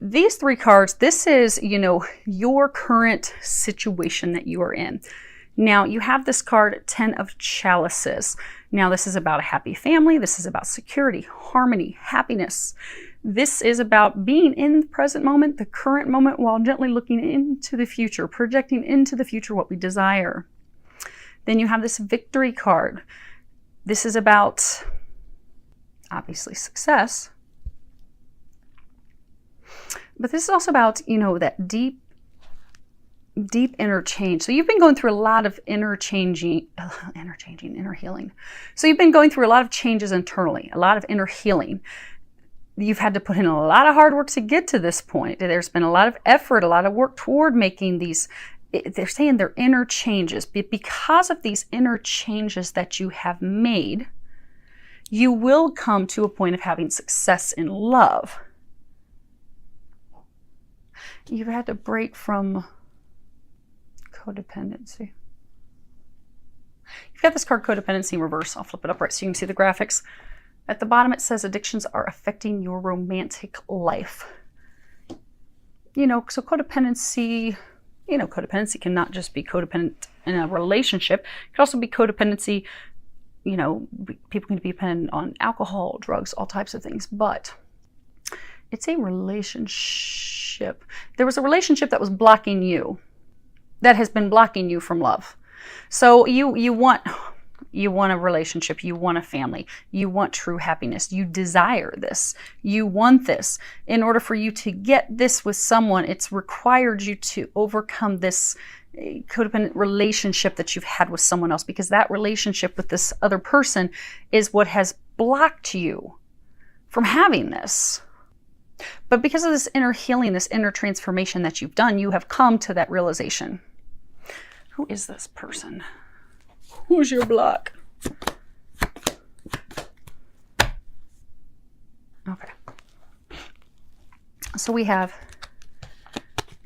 these three cards, this is, your current situation that you are in. Now, you have this card, 10 of Chalices. Now, this is about a happy family. This is about security, harmony, happiness. This is about being in the present moment, the current moment, while gently looking into the future, projecting into the future what we desire. Then you have this Victory card. This is about, obviously, success. But this is also about, that deep inner change. So you've been going through a lot of inner healing. So you've been going through a lot of changes internally, a lot of inner healing. You've had to put in a lot of hard work to get to this point. There's been a lot of effort, a lot of work toward making these, they're saying they're inner changes. But because of these inner changes that you have made, you will come to a point of having success in love. You've had to break from codependency. You've got this card, codependency, in reverse. I'll flip it up right so you can see the graphics. At the bottom, it says addictions are affecting your romantic life. So codependency, codependency can not just be codependent in a relationship. It can also be codependency, people can be dependent on alcohol, drugs, all types of things. But it's a relationship. There was a relationship that was blocking you, that has been blocking you from love. So you want a relationship, you want a family, you want true happiness, you desire this, you want this. In order for you to get this with someone, it's required you to overcome this codependent relationship that you've had with someone else, because that relationship with this other person is what has blocked you from having this. But because of this inner healing, this inner transformation that you've done, you have come to that realization. Who is this person? Who's your block? Okay. So we have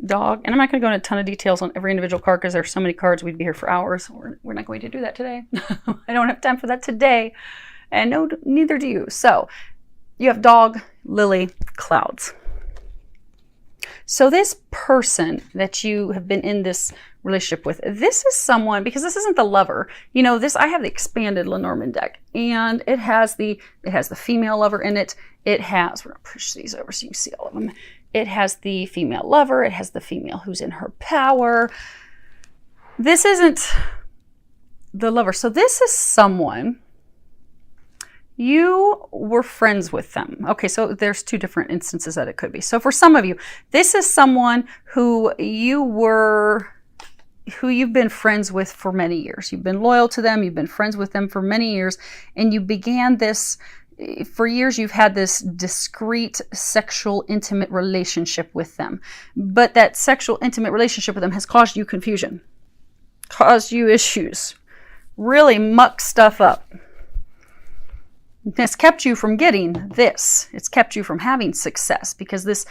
dog, and I'm not going to go into a ton of details on every individual card because there's so many cards, we'd be here for hours. We're not going to do that today. I don't have time for that today, and no, neither do you. So you have dog, lily, clouds. So this person that you have been in this relationship with, this is someone, because this isn't the lover. I have the expanded Lenormand deck, and it has the female lover in it. It has, we're going to push these over so you can see all of them. It has the female lover. It has the female who's in her power. This isn't the lover. So this is someone, you were friends with them. Okay, so there's two different instances that it could be. So for some of you, this is someone who you've been friends with for many years. You've been loyal to them. You've been friends with them for many years. And you began this, for years you've had this discreet sexual intimate relationship with them. But that sexual intimate relationship with them has caused you confusion, caused you issues, really mucked stuff up. It's kept you from getting this. It's kept you from having success, because this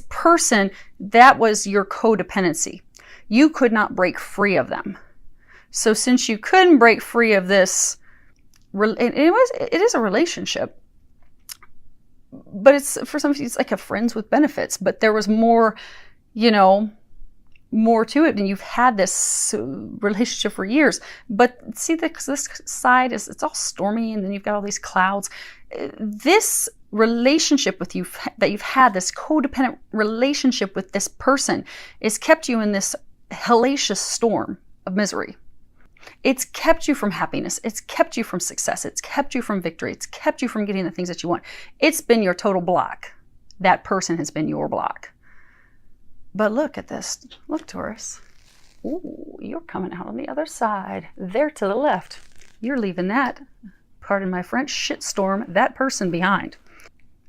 person, that was your codependency. You could not break free of them. So since you couldn't break free of this, it is a relationship, but it's, for some people, it's like a friends with benefits, but there was more, more to it, and you've had this relationship for years. But see, this side it's all stormy, and then you've got all these clouds. This relationship with you, that you've had, this codependent relationship with this person, is kept you in this hellacious storm of misery. It's kept you from happiness. It's kept you from success. It's kept you from victory. It's kept you from getting the things that you want. It's been your total block. That person has been your block. But look at this. Look, Taurus. Ooh, you're coming out on the other side. There to the left. You're leaving that, pardon my French, shitstorm, that person behind.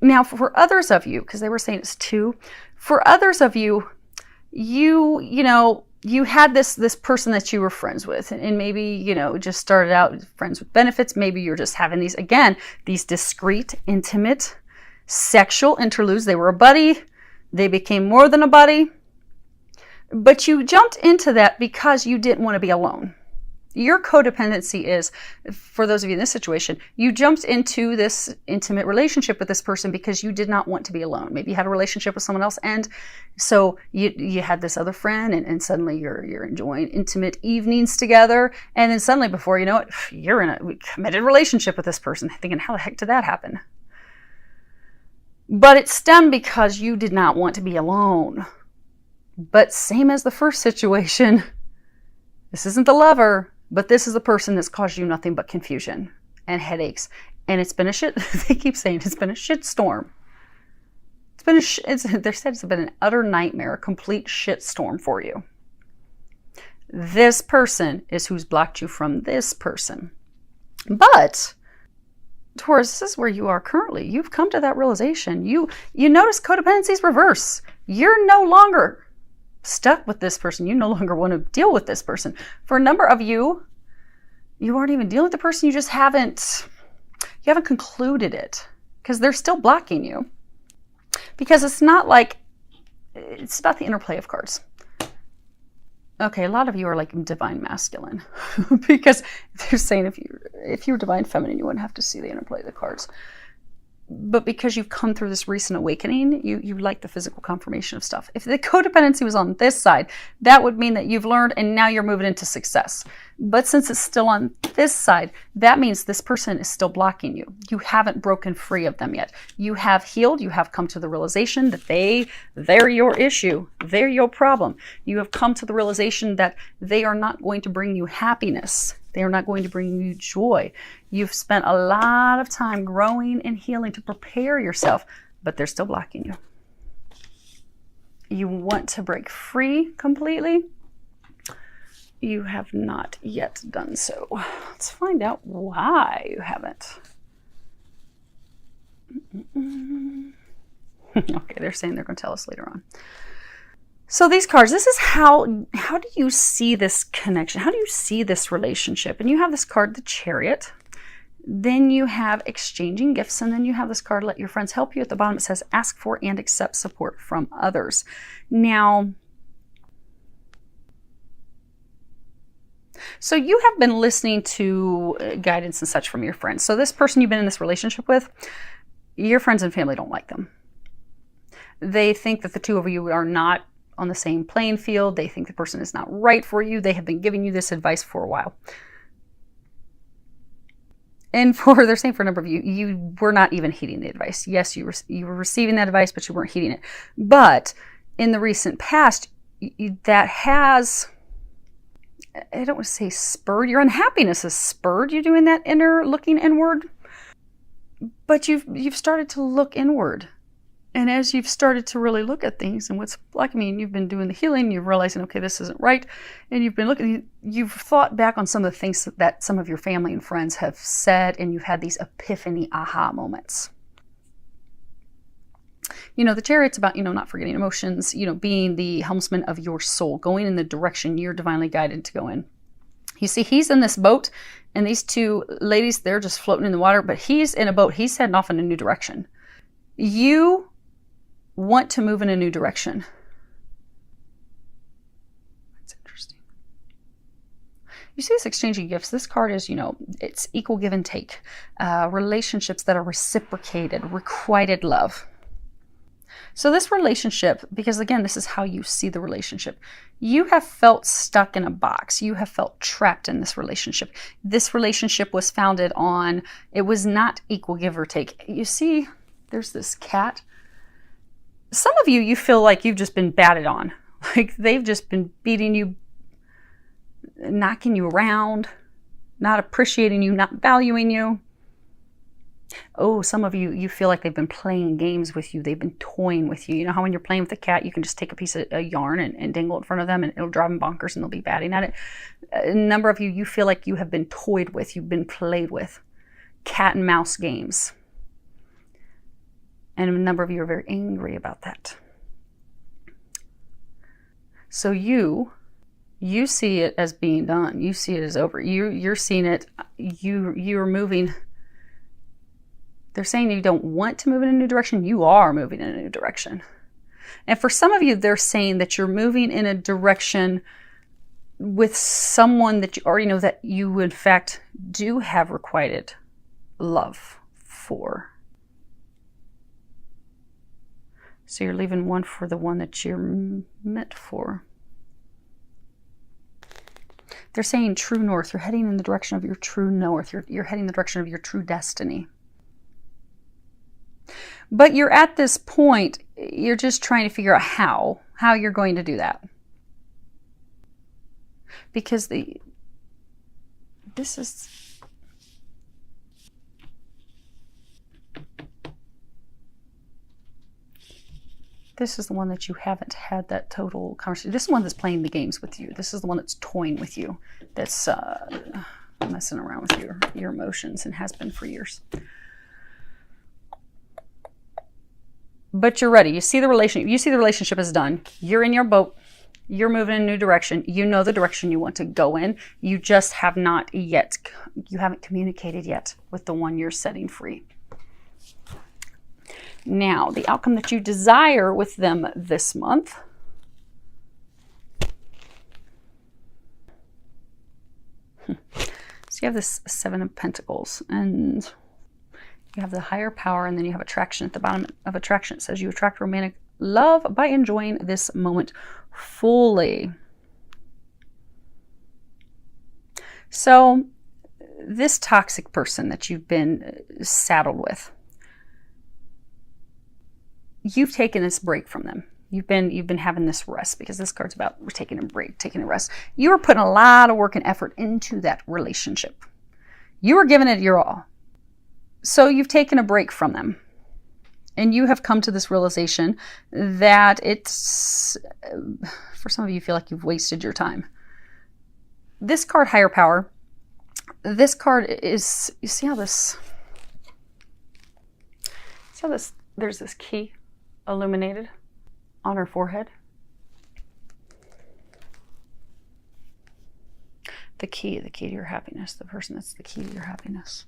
Now, for others of you, because they were saying it's two, for others of you, you had this person that you were friends with, and maybe, just started out friends with benefits. Maybe you're just having these discreet, intimate, sexual interludes. They were a buddy. They became more than a buddy. But you jumped into that because you didn't want to be alone. Your codependency is, for those of you in this situation, you jumped into this intimate relationship with this person because you did not want to be alone. Maybe you had a relationship with someone else, and so you had this other friend, and suddenly you're enjoying intimate evenings together, and then suddenly, before you know it, you're in a committed relationship with this person, thinking, how the heck did that happen? But it stemmed because you did not want to be alone. But same as the first situation, this isn't the lover, but this is the person that's caused you nothing but confusion and headaches. And it's been a shit, they keep saying it's been a shit storm. They said it's been an utter nightmare, a complete shit storm for you. This person is who's blocked you from this person. But Taurus, this is where you are currently. You've come to that realization. You notice codependency's reverse. You're no longer stuck with this person. You no longer want to deal with this person. For a number of you, you aren't even dealing with the person. You just haven't concluded it because they're still blocking you. Because it's not like, it's about the interplay of cards. Okay, a lot of you are like divine masculine because they're saying if you were divine feminine, you wouldn't have to see the interplay of the cards. But because you've come through this recent awakening, you like the physical confirmation of stuff. If the codependency was on this side, that would mean that you've learned and now you're moving into success. But since it's still on this side, that means this person is still blocking you. You haven't broken free of them yet. You have healed. You have come to the realization that they're your issue. They're your problem. You have come to the realization that they are not going to bring you happiness. They are not going to bring you joy. You've spent a lot of time growing and healing to prepare yourself, but they're still blocking you. You want to break free completely. You have not yet done so. Let's find out why you haven't. Okay, they're saying they're going to tell us later on. So these cards, this is how do you see this connection? How do you see this relationship? And you have this card, the Chariot. Then you have exchanging gifts. And then you have this card, let your friends help you. At the bottom it says, ask for and accept support from others. Now, so you have been listening to guidance and such from your friends. So this person you've been in this relationship with, your friends and family don't like them. They think that the two of you are not on the same playing field. They think the person is not right for you. They have been giving you this advice for a while. And they're saying for a number of you, you were not even heeding the advice. Yes, you were receiving that advice, but you weren't heeding it. But in the recent past, that has, I don't want to say spurred, your unhappiness has spurred you doing that inner looking inward. But you've started to look inward. And as you've started to really look at things and what's like, you've been doing the healing, you're realizing, okay, this isn't right. And you've been looking, you've thought back on some of the things that some of your family and friends have said, and you've had these epiphany aha moments. The Chariot's about, not forgetting emotions, being the helmsman of your soul, going in the direction you're divinely guided to go in. You see, he's in this boat, and these two ladies, they're just floating in the water, but he's in a boat. He's heading off in a new direction. You want to move in a new direction. That's interesting. You see this exchanging gifts. This card is, it's equal give and take. Relationships that are reciprocated, requited love. So this relationship, because again, this is how you see the relationship. You have felt stuck in a box. You have felt trapped in this relationship. This relationship was founded on, it was not equal give or take. You see, there's this cat. Some of you feel like you've just been batted on. Like they've just been beating you, knocking you around, not appreciating you, not valuing you. Oh, some of you feel like they've been playing games with you. They've been toying with you. You know how when you're playing with a cat, you can just take a piece of yarn and dangle it in front of them and it'll drive them bonkers and they'll be batting at it. A number of you feel like you have been toyed with. You've been played with. Cat and mouse games. And a number of you are very angry about that. So you see it as being done. You see it as over. You're seeing it. You're moving. They're saying you don't want to move in a new direction. You are moving in a new direction. And for some of you, they're saying that you're moving in a direction with someone that you already know that you, in fact, do have requited love for. So you're leaving one for the one that you're meant for. They're saying true north. You're heading in the direction of your true north. You're heading in the direction of your true destiny. But you're at this point, you're just trying to figure out how you're going to do that. Because this is the one that you haven't had that total conversation. This is the one that's playing the games with you. This is the one that's toying with you, that's messing around with your emotions, and has been for years. But you're ready. You see the relationship is done. You're in your boat. You're moving in a new direction. You know the direction you want to go in. You just have not yet, you haven't communicated yet with the one you're setting free. Now, the outcome that you desire with them this month. So you have this Seven of Pentacles, and you have the higher power, and then you have attraction at the bottom of attraction. It says you attract romantic love by enjoying this moment fully. So this toxic person that you've been saddled with, you've taken this break from them. You've been having this rest, because this card's about taking a break, taking a rest. You were putting a lot of work and effort into that relationship. You were giving it your all. So you've taken a break from them. And you have come to this realization that it's, for some of you, feel like you've wasted your time. This card, higher power, this card is, you see how this, there's this key illuminated on her forehead. The key to your happiness, the person that's the key to your happiness.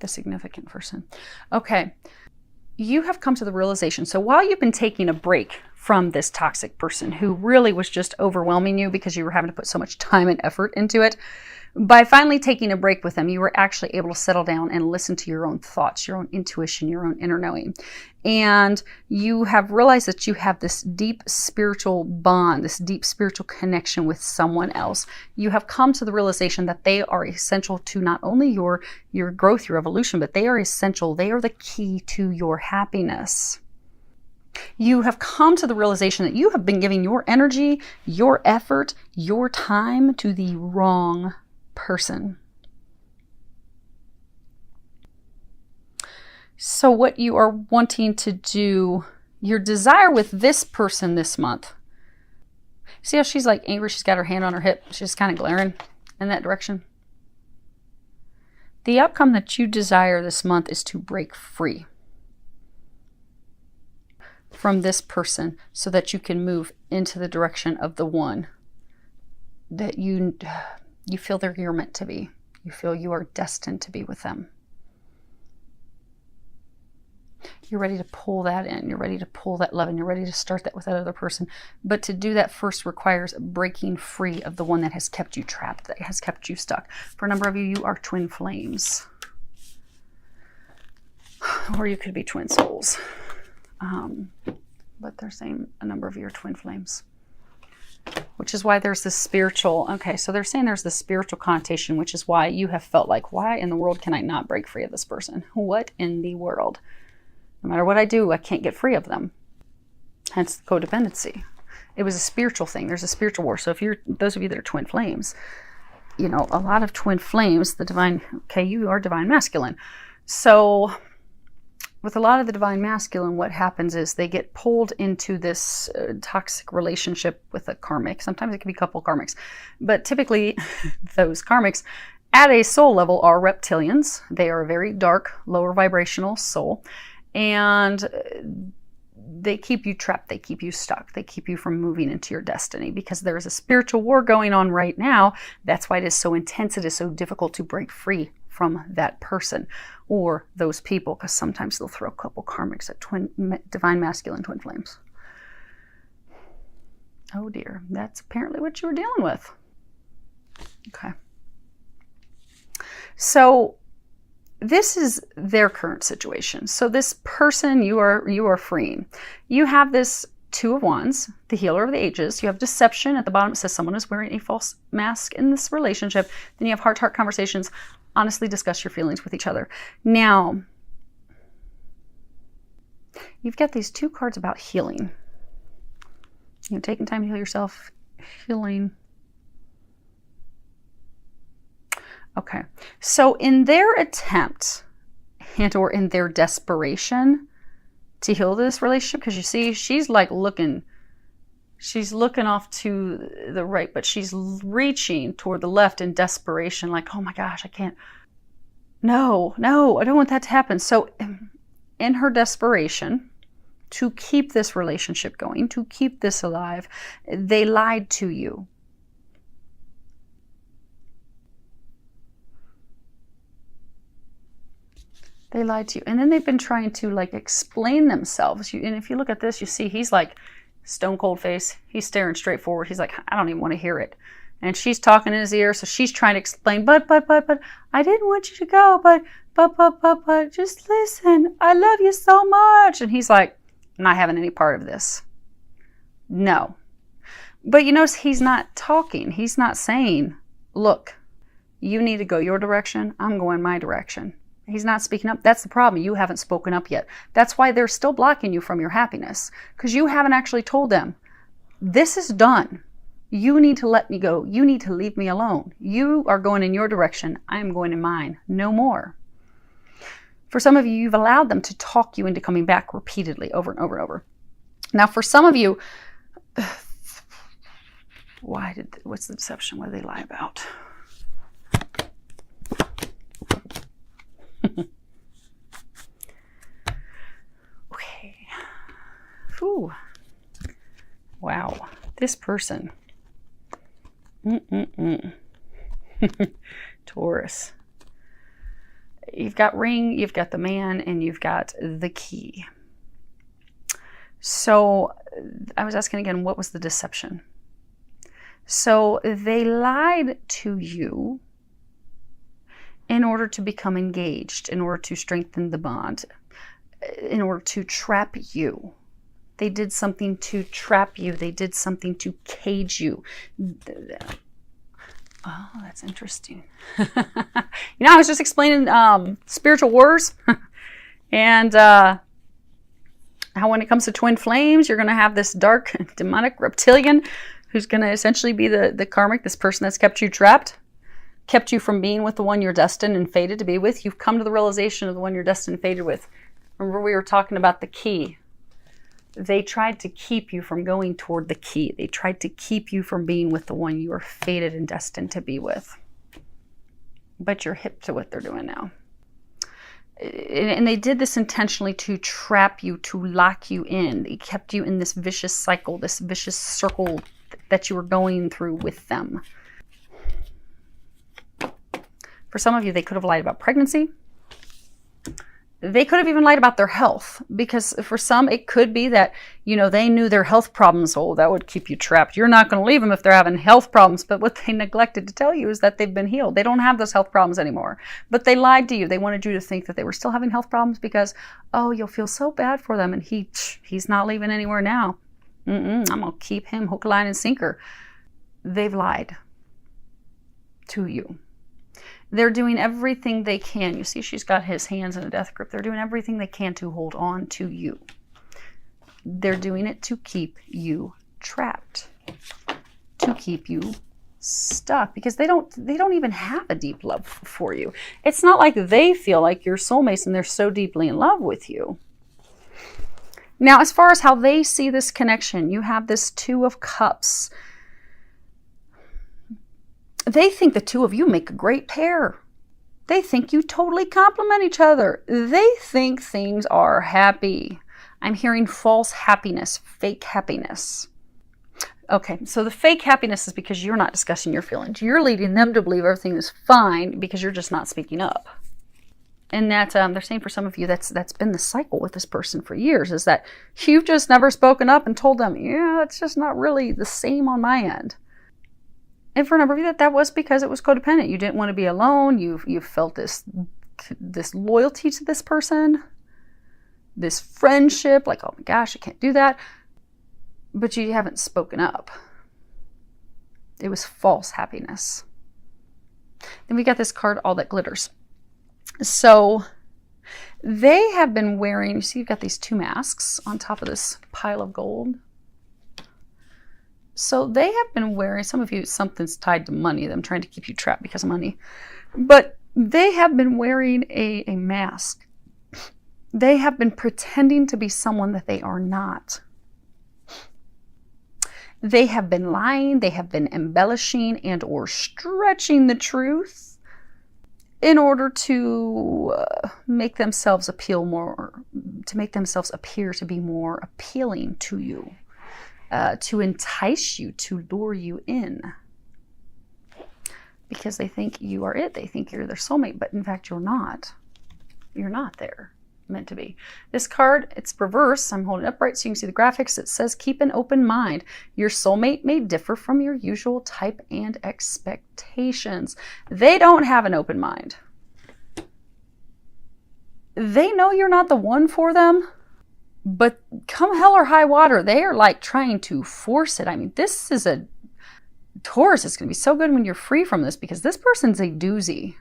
The significant person. Okay, you have come to the realization. So while you've been taking a break from this toxic person who really was just overwhelming you because you were having to put so much time and effort into it, by finally taking a break with them, you were actually able to settle down and listen to your own thoughts, your own intuition, your own inner knowing. And you have realized that you have this deep spiritual bond, this deep spiritual connection with someone else. You have come to the realization that they are essential to not only your growth, your evolution, but they are essential. They are the key to your happiness. You have come to the realization that you have been giving your energy, your effort, your time to the wrong person. So what you are wanting to do, your desire with this person this month. See how she's like angry? She's got her hand on her hip. She's just kind of glaring in that direction. The outcome that you desire this month is to break free from this person so that you can move into the direction of the one that you feel that you're meant to be. You feel you are destined to be with them. You're ready to pull that in. You're ready to pull that love in. You're ready to start that with that other person. But to do that first requires breaking free of the one that has kept you trapped, that has kept you stuck. For a number of you, you are twin flames. Or you could be twin souls. But they're saying a number of you are twin flames. Which is why there's this spiritual, okay, so they're saying there's this spiritual connotation, which is why you have felt like, why in the world can I not break free of this person? What in the world? No matter what I do, I can't get free of them. Hence the codependency. It was a spiritual thing. There's a spiritual war. So if you're, those of you that are twin flames, you know, a lot of twin flames, the divine, okay, you are divine masculine. So with a lot of the divine masculine, what happens is they get pulled into this toxic relationship with a karmic. Sometimes it can be a couple karmics, but typically those karmics at a soul level are reptilians. They are a very dark, lower vibrational soul, and they keep you trapped. They keep you stuck. They keep you from moving into your destiny because there is a spiritual war going on right now. That's why it is so intense. It is so difficult to break free from that person or those people, because sometimes they'll throw a couple karmics at divine masculine twin flames. Oh dear, that's apparently what you were dealing with. Okay. So this is their current situation. So this person you are freeing. You have this Two of Wands, the healer of the ages. You have deception. At the bottom it says someone is wearing a false mask in this relationship. Then you have heart-to-heart conversations. Honestly discuss your feelings with each other. Now, you've got these two cards about healing. You know, taking time to heal yourself, healing. Okay, so in their attempt and or in their desperation to heal this relationship, because you see, she's like looking off to the right, but she's reaching toward the left in desperation, like, oh my gosh, I can't, no, I don't want that to happen. So in her desperation to keep this relationship going, to keep this alive, they lied to you. They lied to you. And then they've been trying to like explain themselves. And if you look at this, you see he's like stone cold face. He's staring straight forward. He's like, I don't even want to hear it. And she's talking in his ear. So she's trying to explain, but, I didn't want you to go, but, just listen. I love you so much. And he's like, I'm not having any part of this. No. But you notice he's not talking. He's not saying, look, you need to go your direction. I'm going my direction. He's not speaking up. That's the problem. You haven't spoken up yet. That's why they're still blocking you from your happiness, because you haven't actually told them, this is done. You need to let me go. You need to leave me alone. You are going in your direction. I'm going in mine. No more. For some of you, you've allowed them to talk you into coming back repeatedly over and over and over. Now, for some of you, what's the deception? What do they lie about? Okay. Ooh. Wow. This person. Taurus. You've got ring, you've got the man, and you've got the key. So I was asking again, what was the deception? So they lied to you in order to become engaged, in order to strengthen the bond, in order to trap you. They did something to trap you. They did something to cage you. Oh, that's interesting. I was just explaining spiritual wars and how when it comes to twin flames, you're going to have this dark demonic reptilian who's going to essentially be the karmic, this person that's kept you trapped, kept you from being with the one you're destined and fated to be with. You've come to the realization of the one you're destined and fated with. Remember we were talking about the key. They tried to keep you from going toward the key. They tried to keep you from being with the one you are fated and destined to be with. But you're hip to what they're doing now. And they did this intentionally to trap you, to lock you in. They kept you in this vicious cycle, this vicious circle that you were going through with them. For some of you, they could have lied about pregnancy. They could have even lied about their health, because for some, it could be that, they knew their health problems. Oh, that would keep you trapped. You're not going to leave them if they're having health problems. But what they neglected to tell you is that they've been healed. They don't have those health problems anymore. But they lied to you. They wanted you to think that they were still having health problems because, oh, you'll feel so bad for them. And he's not leaving anywhere now. I'm going to keep him hook, line, and sinker. They've lied to you. They're doing everything they can. You see, she's got his hands in a death grip. They're doing everything they can to hold on to you. They're doing it to keep you trapped, to keep you stuck, because they don't even have a deep love for you. It's not like they feel like you're soulmates and they're so deeply in love with you. Now, as far as how they see this connection, you have this Two of Cups. They think the two of you make a great pair. They think you totally complement each other. They think things are happy. I'm hearing false happiness, fake happiness. Okay, so the fake happiness is because you're not discussing your feelings. You're leading them to believe everything is fine because you're just not speaking up. And that they're saying for some of you, that's been the cycle with this person for years, is that you've just never spoken up and told them, yeah, it's just not really the same on my end. And for a number of you, that was because it was codependent. You didn't want to be alone. You felt this loyalty to this person, this friendship, like, oh my gosh, I can't do that. But you haven't spoken up. It was false happiness. Then we got this card, All That Glitters. So they have been wearing, you see you've got these two masks on top of this pile of gold. So they have been wearing, some of you, something's tied to money, them trying to keep you trapped because of money. But they have been wearing a mask. They have been pretending to be someone that they are not. They have been lying, they have been embellishing and or stretching the truth in order to make themselves appear to be more appealing to you, to entice you, to lure you in. Because they think you are it, they think you're their soulmate, but in fact you're not. You're not there. Meant to be. This card, it's reverse. I'm holding it upright so you can see the graphics. It says keep an open mind. Your soulmate may differ from your usual type and expectations. They don't have an open mind. They know you're not the one for them, but come hell or high water, they are like trying to force it. I mean, this is a Taurus. It's going to be so good when you're free from this, because this person's a doozy.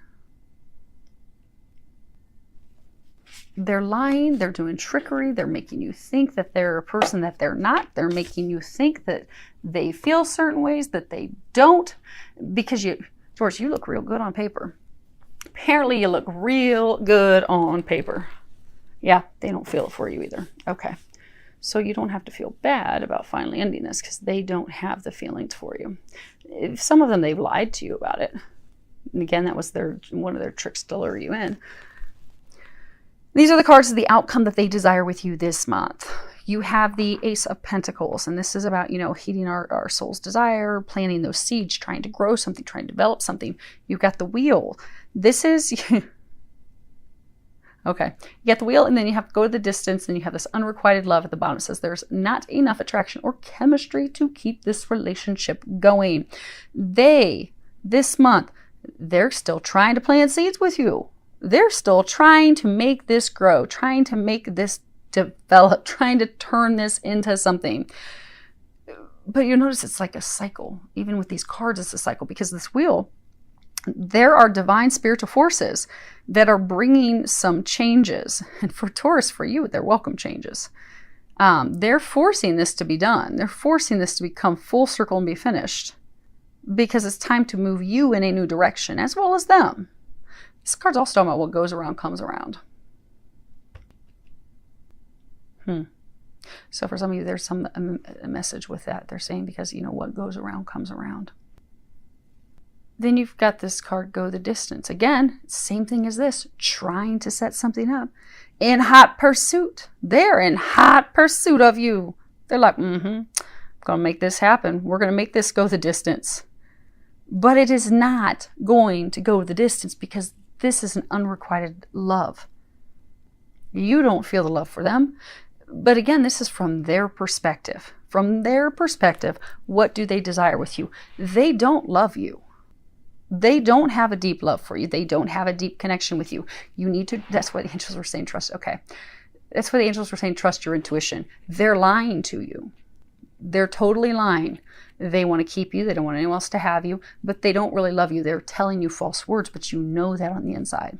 They're lying, they're doing trickery, they're making you think that they're a person that they're not. They're making you think that they feel certain ways that they don't, because George, you look real good on paper. Apparently you look real good on paper. Yeah, they don't feel it for you either. Okay. So you don't have to feel bad about finally ending this, because they don't have the feelings for you. If some of them, they've lied to you about it. And again, that was one of their tricks to lure you in. These are the cards of the outcome that they desire with you this month. You have the Ace of Pentacles, and this is about, heeding our soul's desire, planting those seeds, trying to grow something, trying to develop something. You've got the Wheel. This is, okay, you got the Wheel, and then you have to go to the distance, and you have this unrequited love at the bottom. It says there's not enough attraction or chemistry to keep this relationship going. This month, they're still trying to plant seeds with you. They're still trying to make this grow, trying to make this develop, trying to turn this into something. But you notice it's like a cycle. Even with these cards, it's a cycle, because this Wheel, there are divine spiritual forces that are bringing some changes. And for Taurus, for you, they're welcome changes. They're forcing this to be done. They're forcing this to become full circle and be finished, because it's time to move you in a new direction, as well as them. This card's also talking about what goes around comes around. So for some of you, there's a message with that. They're saying, because, what goes around comes around. Then you've got this card, Go the Distance. Again, same thing as this, trying to set something up. In hot pursuit. They're in hot pursuit of you. They're like, I'm going to make this happen. We're going to make this go the distance. But it is not going to go the distance, because this is an unrequited love. You don't feel the love for them. But again, this is from their perspective. From their perspective, what do they desire with you? They don't love you. They don't have a deep love for you. They don't have a deep connection with you. You need to, that's why the angels were saying trust. Okay. That's why the angels were saying trust your intuition. They're lying to you. They're totally lying. They want to keep you. They don't want anyone else to have you, but they don't really love you. They're telling you false words, but you know that on the inside.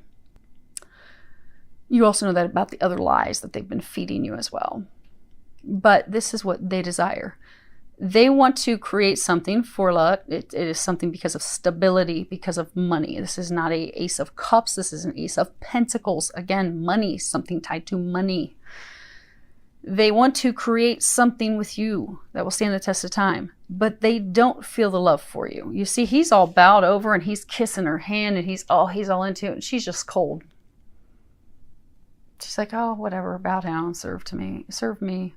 You also know that about the other lies that they've been feeding you as well. But this is what they desire. They want to create something for love. It is something because of stability, because of money. This is not an Ace of Cups. This is an Ace of Pentacles. Again, money, something tied to money. They want to create something with you that will stand the test of time, but they don't feel the love for you. You see, he's all bowed over and he's kissing her hand and he's all into it, and she's just cold. She's like, oh, whatever, bow down, serve me.